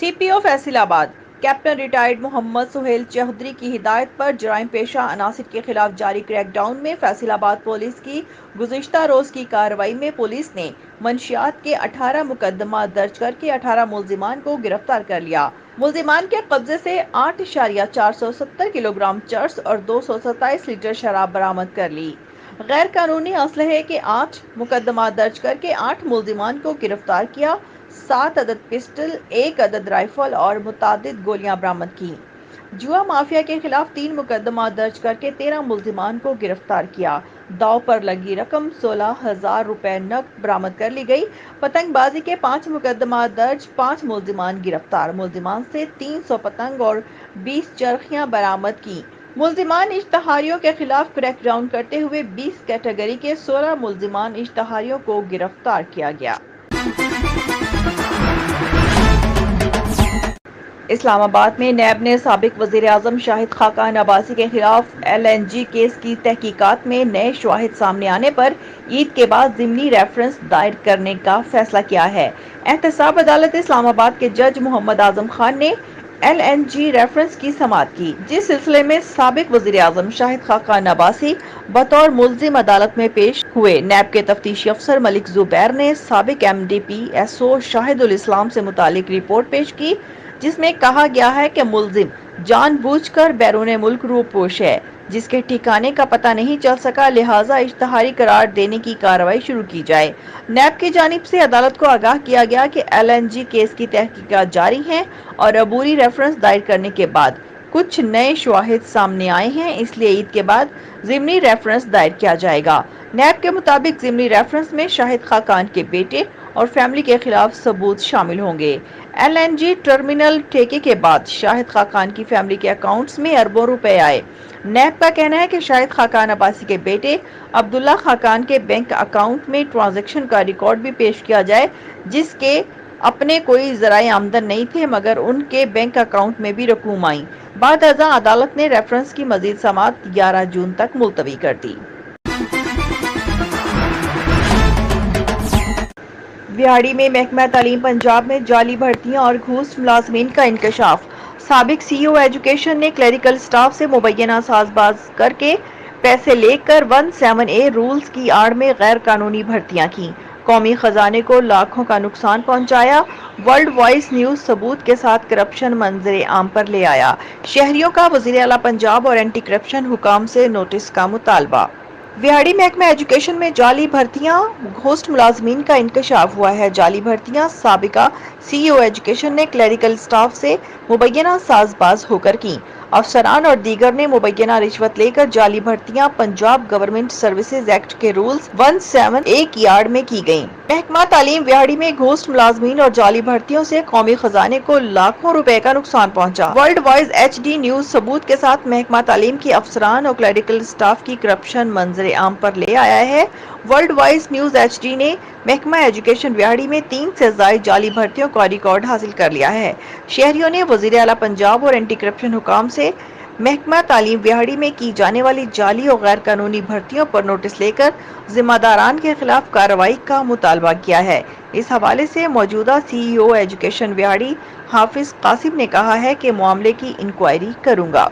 CPO Faisal आबाद captain retired Mohammad Suhail Chaudhary की हिदायत पर जराइम पेशा अनासिर के खिलाफ जारी क्रैकडाउन में फैसलाबाद पुलिस की गुज़िश्ता रोज की कार्रवाई में पुलिस ने मंशियात के 18 मुकदमा दर्ज करके 18 मुल्जिमान को गिरफ्तार कर लिया। मुल्जिमान के कब्जे से 8.470 किलोग्राम चर्स और 227 लीटर शराब बरामद कर ली। गैर कानूनी असलहे के 8 मुकदमा दर्ज करके 8 मुल्जिमान को गिरफ्तार किया। 7 अदद पिस्टल, 1 अदद राइफल और मुतादिद गोलियां बरामद की। जुआ माफिया के खिलाफ 3 मुकदमा दर्ज करके 13 मुल्जिमान को गिरफ्तार किया। दाव पर लगी रकम 16,000 रुपए नकद बरामद कर ली गई। पतंगबाजी के 5 मुकदमा दर्ज, 5 मुल्जिमान गिरफ्तार। मुल्जिमान से 300 पतंग और 20 चरखियां बरामद की। मुल्जिमान इश्तहारियों के खिलाफ क्रैकडाउन करते हुए 20 कैटेगरी के 16 मुल्जिमान इश्तहारियों को गिरफ्तार किया गया। इस्लामाबाद में नैब ने साबिक वज़ीर-ए-आज़म शाहिद खाकान अब्बासी के खिलाफ LNG केस की तहकीकात में नए शवाहिद सामने आने पर ईद के बाद ज़िमनी रेफरेंस दायर करने का फैसला किया है। एहतसाब अदालत इस्लामाबाद के जज मोहम्मद आजम खान ने LNG रेफरेंस की समाअत की, जिस सिलसिले में साबिक वज़ीर-ए-आज़म शाहिद खाकान अब्बासी बतौर मुल्जिम अदालत में पेश हुए। नैब के तफ्तीशी अफसर मलिक ज़ुबैर ने साबिक MDP SO शाहिदुल इस्लाम से मुतालिक रिपोर्ट पेश की, जिसमें कहा गया है कि मुल्जिम जानबूझकर बैरून मुल्क रूपोश है, जिसके ठिकाने का पता नहीं चल सका, लिहाजा इश्तहारी करार देने की कार्रवाई शुरू की जाए। नैब की जानिब से अदालत को आगाह किया गया कि LNG केस की तहकीकात जारी हैं और अबूरी रेफरेंस दायर करने के बाद कुछ नए शवाहिद सामने आए हैं, इसलिए ईद के बाद ज़िमनी रेफरेंस दायर किया जाएगा। नैब के मुताबिक ज़िमनी रेफरेंस में शाहिद खाकान के बेटे और फैमिली के खिलाफ सबूत शामिल होंगे। LNG टर्मिनल ठेके के बाद शाहिद खाकान की फैमिली के अकाउंट्स में अरबों रुपए आए। नैब का कहना है कि शाहिद खाकान अब्बासी के बेटे अब्दुल्ला खाकान के बैंक अकाउंट में ट्रांजैक्शन का रिकॉर्ड भी पेश किया जाए, जिसके अपने कोई ज़राए आमदन नहीं थे, मगर उनके बैंक अकाउंट में भी रकूम आई। बाद अज़ा अदालत ने रेफरेंस की मजीद समाअत 11 जून तक मुलतवी कर दी। बिहाड़ी में महकमा तालीम पंजाब में जाली भर्तियां और घूस मुलाजमीन का इंकशाफ। साबिक CEO एजुकेशन ने क्लरिकल स्टाफ से मुबैना साजबाज करके पैसे लेकर 17A रूल्स की आड़ में गैर कानूनी भर्तियां की। कौमी खजाने को लाखों का नुकसान पहुंचाया। वर्ल्ड वॉइस न्यूज सबूत के साथ करप्शन मंजरे आम पर ले आया। शहरियों का वज़ीर आला पंजाब और एंटी करप्शन हुकाम से नोटिस का मुतालबा। बिहाड़ी महकमा एजुकेशन में जाली भर्तियां, घोस्ट मुलाजमीन का इंकशाफ हुआ है। जाली भर्तियां साबिका CEO एजुकेशन ने क्लरिकल स्टाफ से मुबैना साजबाज होकर की। अफसरान और दीगर ने मुबैना रिश्वत लेकर जाली भर्तियां पंजाब गवर्नमेंट सर्विसेज एक्ट के रूल्स 17A की आड़ में की गयी। महकमा तालीम बिहाड़ी में घोस्ट मुलाजमीन और जाली भर्तियों से कौमी खजाने को लाखों रुपए का नुकसान पहुंचा। वर्ल्ड वॉइस HD न्यूज सबूत के साथ महकमा तालीम के अफसरान और क्लरिकल स्टाफ की करप्शन मंजरे आम पर ले आया है। वर्ल्ड वॉइस न्यूज HD ने महकमा एजुकेशन बिहाड़ी में 3 से ज्यादा जाली भर्तियों का रिकॉर्ड हासिल कर लिया है। शहरियों ने वज़ीर आला पंजाब और एंटी करप्शन हुकाम से महकमा तालीम बिहाड़ी में की जाने वाली जाली और गैर कानूनी भर्तियों पर नोटिस लेकर जिम्मेदारान के खिलाफ कार्रवाई का मुतालबा किया है। इस हवाले से मौजूदा CEO एजुकेशन बिहाड़ी हाफिज कासिम ने कहा है कि मामले की इंक्वायरी करूंगा।